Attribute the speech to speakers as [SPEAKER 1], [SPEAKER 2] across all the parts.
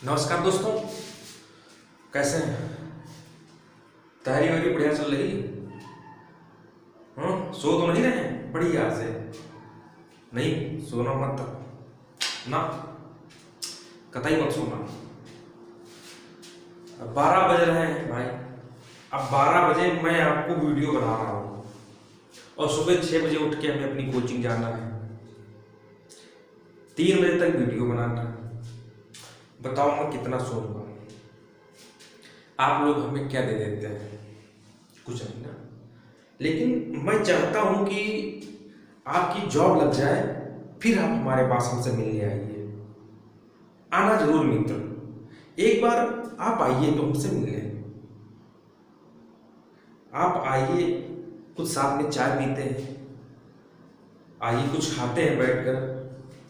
[SPEAKER 1] नमस्कार दोस्तों, कैसे हैं? तैयारी वैयारी बढ़िया चल रही? हाँ, सो तो नहीं रहे बढ़िया से? नहीं सोना मत ना, कतई मत सोना। अब 12 बज रहे हैं भाई। अब 12 बजे मैं आपको वीडियो बना रहा हूँ और सुबह 6 बजे उठ के हमें अपनी कोचिंग जाना है। 3 बजे तक वीडियो बनाना है। बताओ मैं कितना सोऊंगा? आप लोग हमें क्या दे देते हैं? कुछ नहीं ना। लेकिन मैं चाहता हूं कि आपकी जॉब लग जाए, फिर आप हमारे पास हमसे मिलने आइए। आना जरूर मित्र, एक बार आप आइए तो हमसे मिलने। आप आइए, कुछ साथ में चाय पीते हैं, आइए कुछ खाते हैं बैठकर,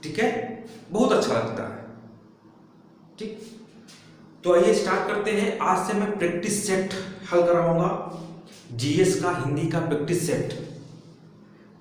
[SPEAKER 1] ठीक है? बहुत अच्छा लगता है। ठीक, तो आइए स्टार्ट करते हैं। आज से मैं प्रैक्टिस सेट हल कराऊंगा, जीएस का हिंदी का प्रैक्टिस सेट,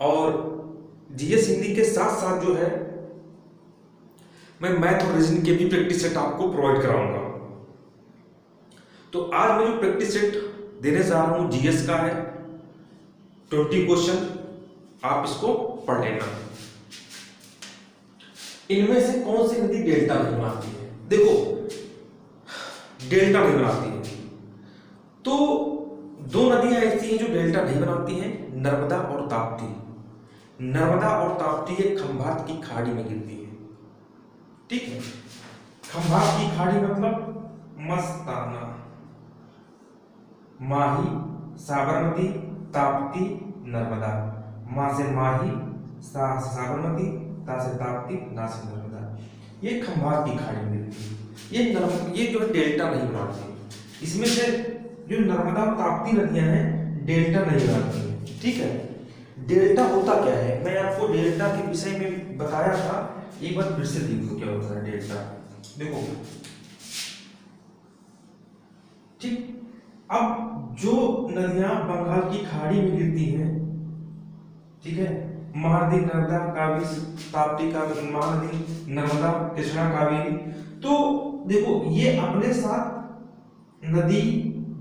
[SPEAKER 1] और जीएस हिंदी के साथ साथ जो है मैं मैथ और रीजनिंग के भी प्रैक्टिस सेट आपको प्रोवाइड कराऊंगा। तो आज मैं जो प्रैक्टिस सेट देने जा रहा हूं जीएस का है। 20 क्वेश्चन, आप इसको पढ़ लेना। इनमें से कौन सी नदी डेल्टा नहीं बनाती है? देखो, डेल्टा नहीं बनाती है तो 2 नदियां ऐसी हैं जो डेल्टा नहीं बनाती हैं, नर्मदा और ताप्ती। नर्मदा और ताप्ती एक खंभात की खाड़ी में गिरती है, ठीक है? खंभात की खाड़ी मतलब मस्ताना, माही, साबरमती, ताप्ती, नर्मदा। मां से माही, सा से साबरमती, ता से ताप्ती, ना से नर्मदा। ये खंभात की खाड़ी में गिरती है। ये जो है डेल्टा नहीं बनाती। इसमें से जो नर्मदा और ताप्ती नदियां हैं डेल्टा नहीं बनाती हैं, ठीक है? डेल्टा होता क्या है, मैं आपको डेल्टा के विषय में बताया था, एक बार फिर से देखो क्या होता है डेल्टा। देखो, ठीक, अब जो नदियां बंगाल की खाड़ी में गिरती हैं, ठीक है, महानदी, नर्मदा, कावेरी, ताप्ती, कावेरी, महानदी, नर्मदा, कृष्णा, कावेरी, तो देखो ये अपने साथ नदी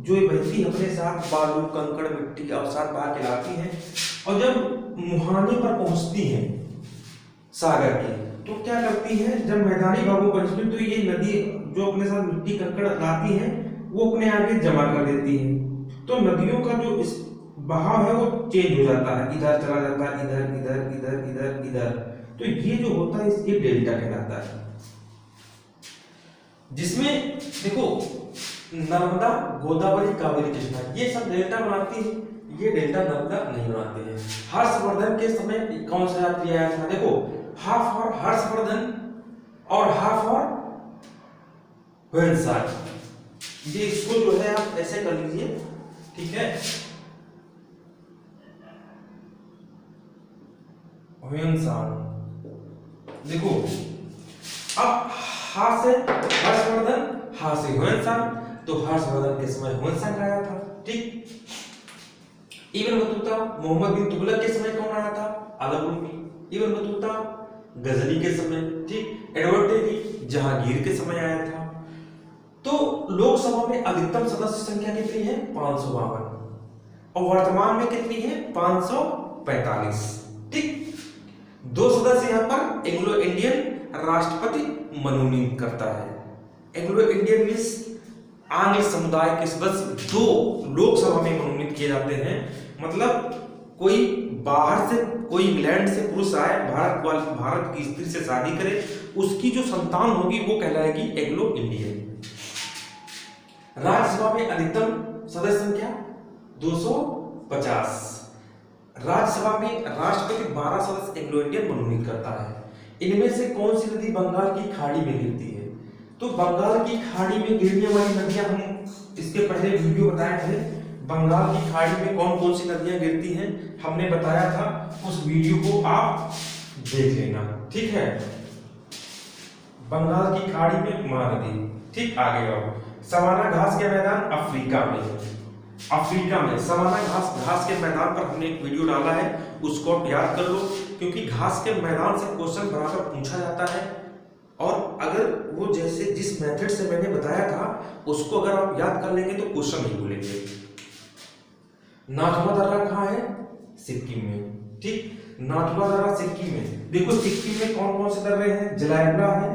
[SPEAKER 1] जो बहती है अपने साथ बालू, कंकड़, मिट्टी, अवसाद बहा के लाती है, और जब मुहाने पर पहुंचती है सागर की, तो क्या करती है, जब मैदानी भागों पर पहुंचती तो ये नदी जो अपने साथ मिट्टी कंकड़ लाती है वो अपने आगे जमा कर देती है। तो नदियों का जो इस बहाव है वो चेंज हो जाता है, इधर चला जाता है, इधर इधर इधर इधर इधर। तो ये जो होता है इसके डेल्टा कहलाता है। जिसमें देखो नर्मदा, गोदावरी, कावेरी, कृष्णा ये सब डेल्टा बनाती है, ये डेल्टा नर्मदा नहीं बनाते हैं। हर्षवर्धन के समय कौन सा यात्री आया था? देखो, हाफ और हर्षवर्धन और हाफ और ह्वेनसांग। ये इसको जो है आप ऐसे कर लीजिए, ठीक है? ह्वेनसांग, देखो अब हा से हर्षवर्धन, हा से ह्वेनसांग, तो हर्षवर्धन के समय ह्वेनसांग आया था, ठीक? इब्न बतूता, मोहम्मद बिन तुगलक के समय कौन आया था? अलौली। इब्न बतूता गजनी के समय, ठीक? एडवर्ड टेरी जहांगीर के समय आया था। तो लोकसभा में अधिकतम सदस्य संख्या कितनी है? 552, और वर्तमान में कितनी है? 545, ठीक? 2 सदस्य यहां पर एंग्लो इंडियन राष्ट्रपति मनोनीत करता है। एंग्लो इंडियन मींस आंग्ल समुदाय के सदस्य 2 लोकसभा में मनोनीत किए जाते हैं। मतलब कोई बाहर से, कोई इंग्लैंड से पुरुष आए, भारत की स्त्री से शादी करे, उसकी जो संतान होगी वो कहलाएगी एंग्लो इंडियन। राज्यसभा में अधिकतम सदस्य संख्या 250। राज्यसभा में राष्ट्रपति 12 सदस्य एंग्लो इंडियन मनोनीत करता है। इनमें से कौन सी नदी बंगाल की खाड़ी में गिरती है? तो बंगाल की खाड़ी में गिरने वाली नदियां हम इसके पहले वीडियो बताए थे। बंगाल की खाड़ी में कौन कौन सी नदियां गिरती हैं हमने बताया था, उस वीडियो को आप देख लेना, ठीक है? बंगाल की खाड़ी में महानदी, ठीक? आगे आओ। सवाना घास के मैदान अफ्रीका में, अफ्रीका में सवाना घास के मैदान पर हमने एक वीडियो डाला है, उसको आप याद कर लो, क्योंकि घास के मैदान से क्वेश्चन बराबर पूछा जाता है। और अगर अगर वो जैसे जिस मेथड से मैंने बताया था उसको अगर आप याद कर लेंगे तो क्वेश्चन नहीं भूलेंगे। नाथुला दर्रा कहाँ है? सिक्किम में। ठीक, नाथुला दर्रा सिक्किम में। देखो सिक्किम में कौन कौन से दर्रे हैं? जलैबला है,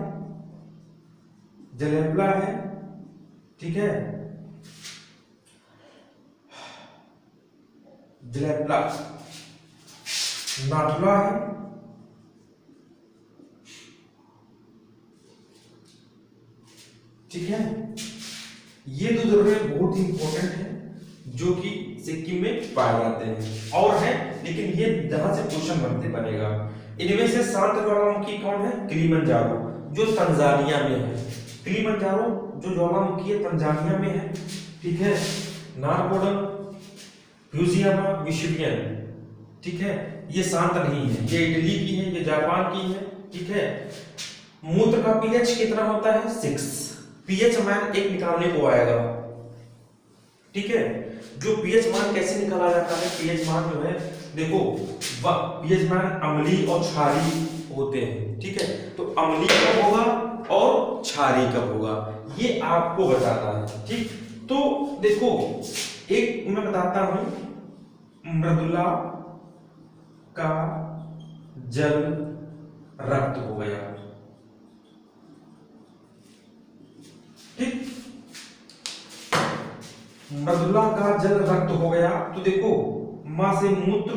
[SPEAKER 1] जलैबला है, ठीक है, जलैबला, नाथुला है, ठीक है। ये दो दर्रे बहुत ही इंपॉर्टेंट हैं जो कि सिक्किम में पाए जाते हैं और हैं, लेकिन ये जहां से क्वेश्चन बनेगा। इनमें से शांत ज्वालामुखी कौन है? किलिमंजारो, जो तंजानिया में है। किलिमंजारो जो ज्वालामुखी है तंजानिया में है, ठीक है। नारकोडम, फ्यूजियामा, विशुवियन, ठीक है, ये शांत नहीं है, ये इटली की है, ये जापान की है, ठीक है। मूत्र का पीएच कितना होता है? 6। पीएच मान एक निकालने को आएगा, ठीक है। जो पीएच मान कैसे निकाला जाता है? पीएच मान जो है देखो, पीएच मान अम्लीय और क्षारीय होते हैं, ठीक है। तो अम्लीय कब होगा और क्षारीय कब होगा ये आपको बताना है, ठीक। तो देखो एक मैं बताता हूं, मृदुला का जल रक्त हो गया, ठीक। मृदुला का जल रक्त हो गया तो देखो मां से मूत्र,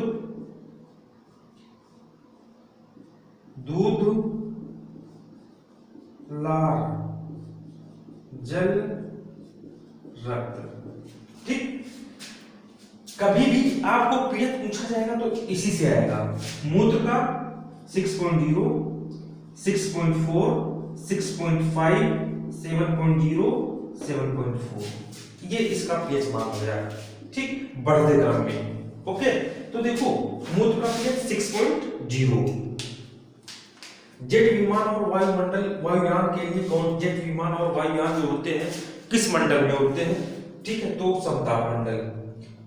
[SPEAKER 1] दूध, लार, जल, रक्त, ठीक। कभी भी आपको पीएच पूछा जाएगा तो इसी से आएगा। मूत्र का 6.0, 6.4, 6.5, 7.0, 7.4, ये इसका पीएच मान हो गया, ठीक, बढ़ते क्रम में। ओके, तो देखो मूत्र का पीएच 6.0। जेट विमान और वायुमंडल, वायुयान के लिए कौन, जेट विमान और वायुयान जो उड़ते हैं किस मंडल में उड़ते हैं? ठीक है, तो समताप मंडल।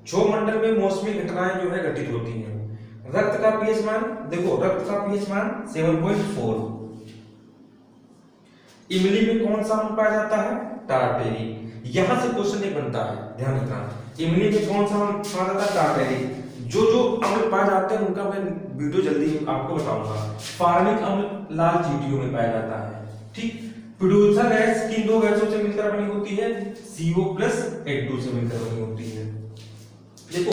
[SPEAKER 1] क्षोभ मंडल में मौसमी घटनाएं जो है घटित होती हैं। रक्त का पीएच मान देखो, रक्त का पीएच मान 7.4। इमली में कौन सा अम्ल पाया जाता है? टार्टेरिक। यहां से क्वेश्चन नहीं बनता है, ध्यान रखना। इमली में कौन सा अम्ल पाया जाता है? टार्टेरिक। जो जो अम्ल पाए जाते हैं उनका मैं वीडियो जल्दी आपको बताऊंगा। फार्मिक अम्ल लाल चींटियों में पाया जाता है, ठीक। प्रोड्यूसर गैस किन दो गैसों से मिलकर बनी होती है? CO प्लस H2 से मिलकर बनी होती है। देखो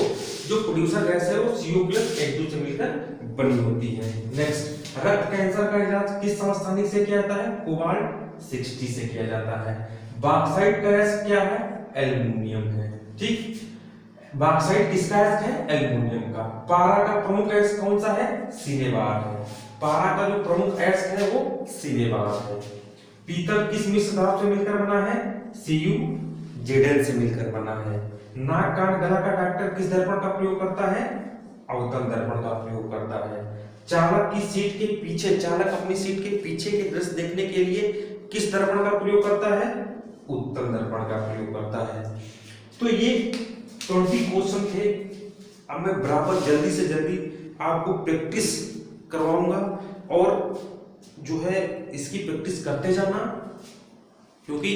[SPEAKER 1] जो प्रोड्यूसर गैस है वो CO प्लस H2 से मिलकर बनी होती है। नेक्स्ट, रक्त कैंसर का इलाज किस संस्थानिक से किया जाता है? कोबाल्ट 60 से किया जाता है। बॉक्साइट का गैस क्या है? एल्युमिनियम है, ठीक। बॉक्साइट किसका गैस है? एल्युमिनियम का। पारा का प्रमुख गैस कौन सा है? सिनेबार है। पारा का जो प्रमुख गैस है वो सिनेबार है। पीतल किस मिश्र धातु से मिलकर बना है? CuZn से मिलकर बना है। नाक कान गला का डॉक्टर किस दर्पण का प्रयोग करता है? अवतल दर्पण का प्रयोग करता है। चालक की सीट के पीछे, चालक अपनी सीट के पीछे के दृश्य देखने के लिए किस दर्पण का प्रयोग करता है? उत्तल दर्पण का प्रयोग करता है। तो ये 20 क्वेश्चन थे। अब मैं बराबर जल्दी से जल्दी आपको प्रैक्टिस करवाऊंगा और जो है इसकी प्रैक्टिस करते जाना, क्योंकि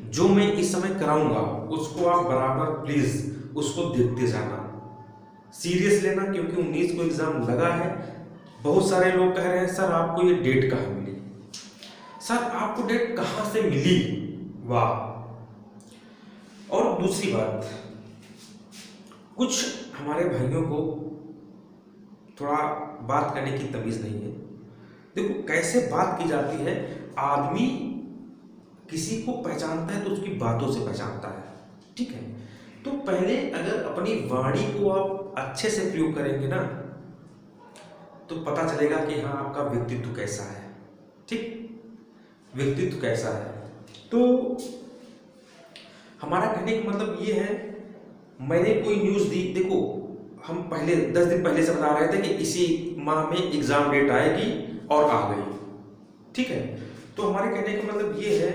[SPEAKER 1] जो मैं इस समय कराऊंगा उसको आप बराबर प्लीज उसको देखते जाना, सीरियस लेना, क्योंकि 19 को एग्जाम लगा है। बहुत सारे लोग कह रहे हैं सर आपको ये डेट कहाँ मिली, सर आपको डेट कहाँ से मिली, वाह। और दूसरी बात, कुछ हमारे भाइयों को थोड़ा बात करने की तमीज नहीं है। देखो कैसे बात की जाती है, आदमी किसी को पहचानता है तो उसकी बातों से पहचानता है, ठीक है। तो पहले अगर अपनी वाणी को आप अच्छे से प्रयोग करेंगे ना तो पता चलेगा कि हाँ आपका व्यक्तित्व कैसा है, ठीक, व्यक्तित्व कैसा है। तो हमारा कहने का मतलब ये है, मैंने कोई न्यूज़ दी, देखो हम पहले 10 दिन पहले से बता रहे थे कि इसी माह में एग्जाम डेट आएगी और आ गई, ठीक है। तो हमारे कहने का मतलब ये है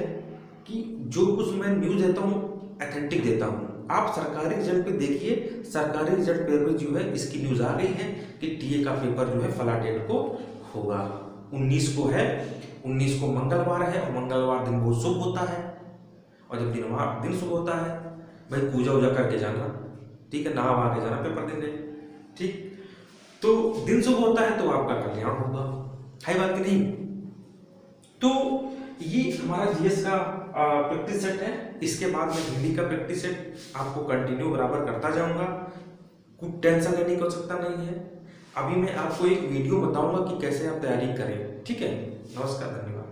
[SPEAKER 1] कि जो कुछ मैं न्यूज़ देता हूँ ऑथेंटिक देता हूँ। आप सरकारी रिजल्ट पे देखिए, सरकारी रिजल्ट पेपर जो है इसकी न्यूज़ आ गई है कि टीए का पेपर जो है फला डेट को होगा, 19 को है 19 को मंगलवार है और मंगलवार दिन बहुत शुभ होता है। और जब दिन शुभ होता है भाई पूजा वूजा करके जाना, ठीक है, नहा वहा के जाना पेपर देने, ठीक। तो दिन शुभ होता है तो आपका कल्याण होगा, है बात कि नहीं। तो ये हमारा जीएस का प्रैक्टिस सेट है। इसके बाद में हिंदी का प्रैक्टिस सेट आपको कंटिन्यू बराबर करता जाऊंगा, कुछ टेंशन लेने की आवश्यकता नहीं है। अभी मैं आपको एक वीडियो बताऊंगा कि कैसे आप तैयारी करें, ठीक है। नमस्कार, धन्यवाद।